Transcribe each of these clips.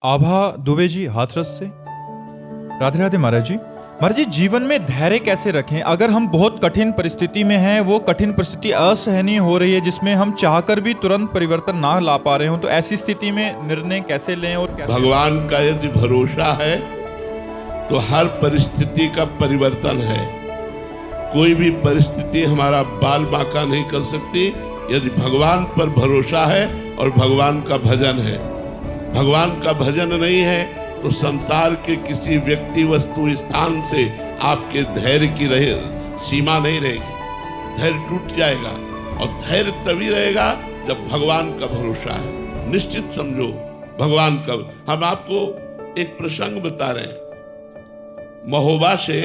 आभा दुबे जी, हाथरस से। राधे राधे महाराज जी। महाराज जी, जीवन में धैर्य कैसे रखें? अगर हम बहुत कठिन परिस्थिति में हैं, वो कठिन परिस्थिति असहनीय हो रही है जिसमें हम चाहकर भी तुरंत परिवर्तन ना ला पा रहे हो, तो ऐसी स्थिति में निर्णय कैसे लें और कैसे? भगवान का यदि भरोसा है तो हर परिस्थिति का परिवर्तन है। कोई भी परिस्थिति हमारा बाल बांका नहीं कर सकती यदि भगवान पर भरोसा है और भगवान का भजन है। भगवान का भजन नहीं है तो संसार के किसी व्यक्ति, वस्तु, स्थान से आपके धैर्य की सीमा नहीं रहेगी। धैर्य टूट जाएगा और धैर्य तभी रहेगा जब भगवान का भरोसा है। निश्चित समझो भगवान का। हम आपको एक प्रसंग बता रहे हैं। महोबा से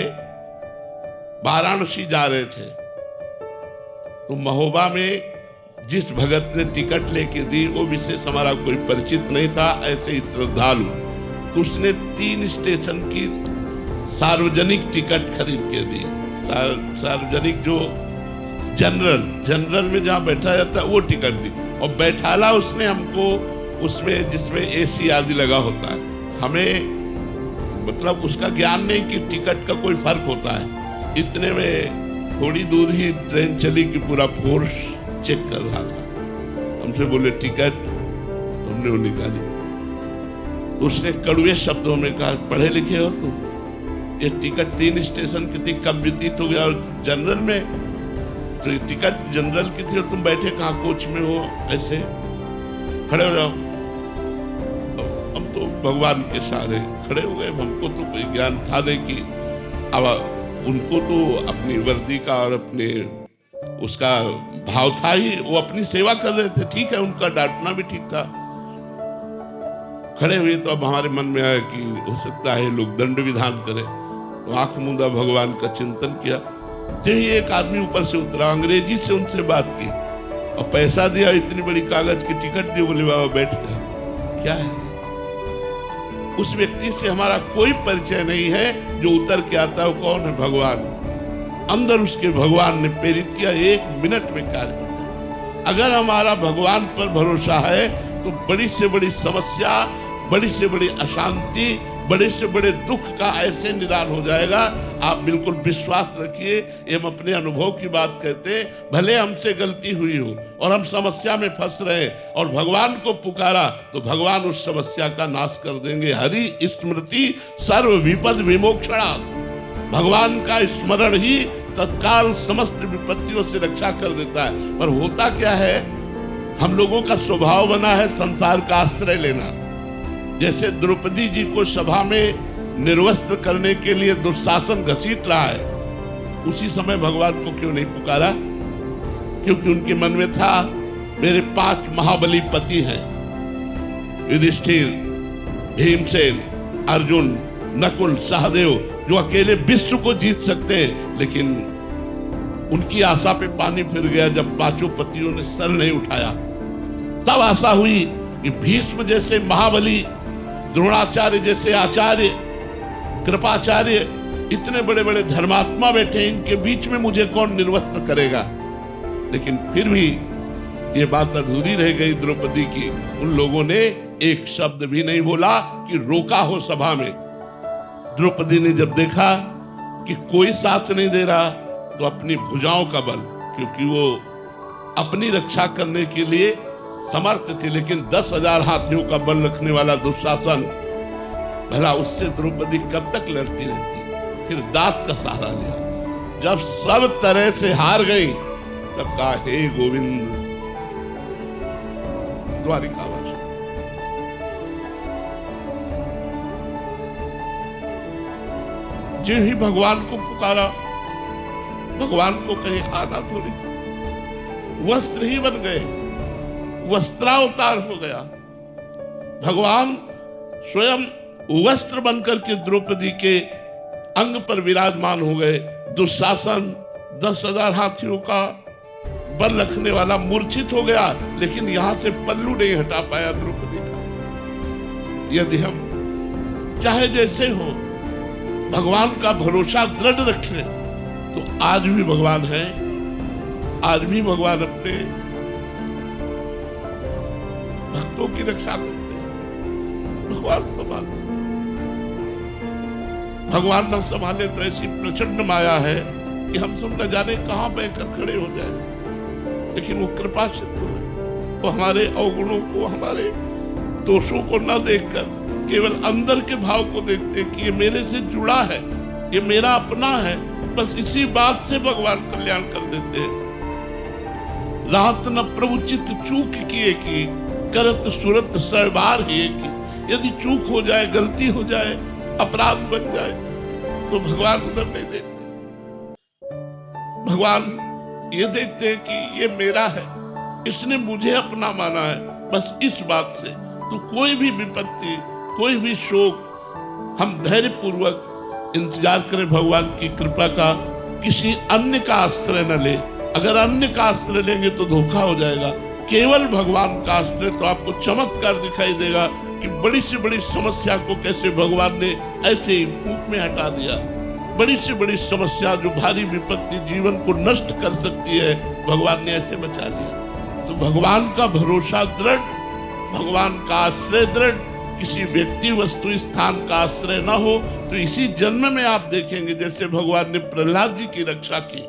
वाराणसी जा रहे थे तो महोबा में जिस भगत ने टिकट लेके दी वो विशेष हमारा कोई परिचित नहीं था, ऐसे ही श्रद्धालु। तो उसने 3 स्टेशन की सार्वजनिक टिकट खरीद के दी। सार्वजनिक जो जनरल में जहां बैठा जाता है वो टिकट दी और बैठाला उसने हमको उसमें जिसमें एसी आदि लगा होता है। हमें मतलब उसका ज्ञान नहीं कि टिकट का कोई फर्क होता है। इतने में थोड़ी दूर ही ट्रेन चली कि पूरा फोर्स चेक कर रहा था। हमसे बोले टिकट, तो हमने वो निकाली। तो उसने कड़वे शब्दों में कहा, पढ़े लिखे हो तुम? ये टिकट 3 स्टेशन की थी, कब व्यतीत हो गया? और जनरल में तो टिकट जनरल की थी और तुम बैठे कहाँ कोच में हो? ऐसे खड़े हो जाओ। हम तो भगवान के सहारे खड़े हो गए। हमको तो कोई ज्ञान था नहीं कि अब उनको तो अपनी वर्दी का और अपने उसका भाव था ही, वो अपनी सेवा कर रहे थे। ठीक है, उनका डांटना भी ठीक था। खड़े हुए तो अब हमारे मन में आया कि हो सकता है लोग दंड विधान करें। तो आंख मूंदा भगवान का चिंतन किया। तो ही एक आदमी ऊपर से उतरा, अंग्रेजी से उनसे बात की और पैसा दिया। इतनी बड़ी कागज की टिकट दी। बोले बाबा बैठ जा। क्या है? उस व्यक्ति से हमारा कोई परिचय नहीं है। जो उतर के आता है वो कौन है? भगवान। अंदर उसके भगवान ने प्रेरित किया। 1 मिनट में कार्य करता है। अगर हमारा भगवान पर भरोसा है तो बड़ी से बड़ी समस्या, बड़ी से बड़ी अशांति, बड़े से बड़े दुख का ऐसे निदान हो जाएगा। आप बिल्कुल विश्वास रखिए। ये हम अपने अनुभव की बात कहते। भले हमसे गलती हुई हो और हम समस्या में फंस रहे और भगवान को पुकारा तो भगवान उस समस्या का नाश कर देंगे। हरि स्मृति सर्व विपद विमोक्षणा। भगवान का स्मरण ही तत्काल समस्त विपत्तियों से रक्षा कर देता है। पर होता क्या है, हम लोगों का स्वभाव बना है संसार का आश्रय लेना। जैसे द्रौपदी जी को सभा में निर्वस्त्र करने के लिए दुशासन घसीट रहा है, उसी समय भगवान को क्यों नहीं पुकारा? क्योंकि उनके मन में था मेरे 5 महाबली पति हैं, युधिष्ठिर, भीमसेन, अर्जुन, नकुल, सहदेव, जो अकेले विश्व को जीत सकते हैं। लेकिन उनकी आशा पे पानी फिर गया जब 5 पतियों ने सर नहीं उठाया। तब आशा हुई कि भीष्म जैसे महाबली, द्रोणाचार्य जैसे आचार्य, कृपाचार्य, इतने बड़े बड़े धर्मात्मा बैठे, इनके बीच में मुझे कौन निर्वस्त्र करेगा? लेकिन फिर भी ये बात अधूरी रह गई द्रौपदी की। उन लोगों ने एक शब्द भी नहीं बोला कि रोका हो सभा में। द्रौपदी ने जब देखा कि कोई साथ नहीं दे रहा तो अपनी भुजाओं का बल, क्योंकि वो अपनी रक्षा करने के लिए समर्थ थी, लेकिन 10,000 हाथियों का बल रखने वाला दुशासन, भला उससे द्रौपदी कब तक लड़ती रहती? फिर दांत का सहारा लिया। जब सब तरह से हार गई तब कहा, हे गोविंद, द्वारिकावास। जो ही भगवान को पुकारा, भगवान को कहीं आना थोड़ी था। वस्त्र ही बन गए, वस्त्रावतार हो गया। भगवान स्वयं वस्त्र बनकर के द्रौपदी के अंग पर विराजमान हो गए। दुशासन 10,000 हाथियों का बल रखने वाला मूर्छित हो गया, लेकिन यहां से पल्लू नहीं हटा पाया द्रौपदी का। यदि हम चाहे जैसे हो भगवान का भरोसा दृढ़ रखें तो आज भी भगवान है। आज भी भगवान अपने भक्तों की रक्षा करते हैं। भगवान संभालते। भगवान न संभाले तो ऐसी प्रचंड माया है कि हम सब न जाने कहां बहकर खड़े हो जाए। लेकिन वो कृपा सिंधु है, वो हमारे अवगुणों को, हमारे दोषों को न देखकर केवल अंदर के भाव को देखते कि ये मेरे से जुड़ा है, ये मेरा अपना है। बस इसी बात से भगवान कल्याण कर देते हैं। रात न प्रभु चित्त चूक किए की, करत सुरत सरबार ही की। यदि चूक हो जाए, गलती हो जाए, अपराध बन जाए, तो भगवान उधर नहीं देखते। भगवान ये देखते हैं कि ये मेरा है, इसने मुझे अपना माना है। बस इस बात से तो कोई भी विपत्ति, कोई भी शोक, हम धैर्य पूर्वक इंतजार करें भगवान की कृपा का। किसी अन्य का आश्रय न ले। अगर अन्य का आश्रय लेंगे तो धोखा हो जाएगा। केवल भगवान का आश्रय तो आपको चमत्कार दिखाई देगा कि बड़ी से बड़ी समस्या को कैसे भगवान ने ऐसे ही फूंक में हटा दिया। बड़ी से बड़ी समस्या, जो भारी विपत्ति जीवन को नष्ट कर सकती है, भगवान ने ऐसे बचा लिया। तो भगवान का भरोसा दृढ़, भगवान का आश्रय दृढ़, किसी व्यक्ति वस्तु स्थान का आश्रय न हो तो इसी जन्म में आप देखेंगे जैसे भगवान ने प्रहलाद जी की रक्षा की,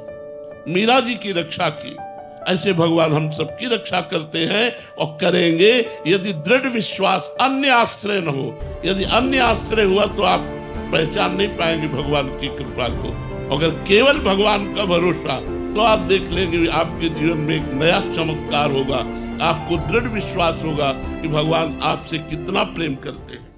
मीरा जी की रक्षा की, ऐसे भगवान हम सबकी रक्षा करते हैं और करेंगे। यदि दृढ़ विश्वास, अन्य आश्रय न हो, यदि अन्य आश्रय हुआ तो आप पहचान नहीं पाएंगे भगवान की कृपा को। अगर केवल भगवान का भरोसा, तो आप देख लेंगे आपके जीवन में एक नया चमत्कार होगा। आपको दृढ़ विश्वास होगा कि भगवान आपसे कितना प्रेम करते हैं।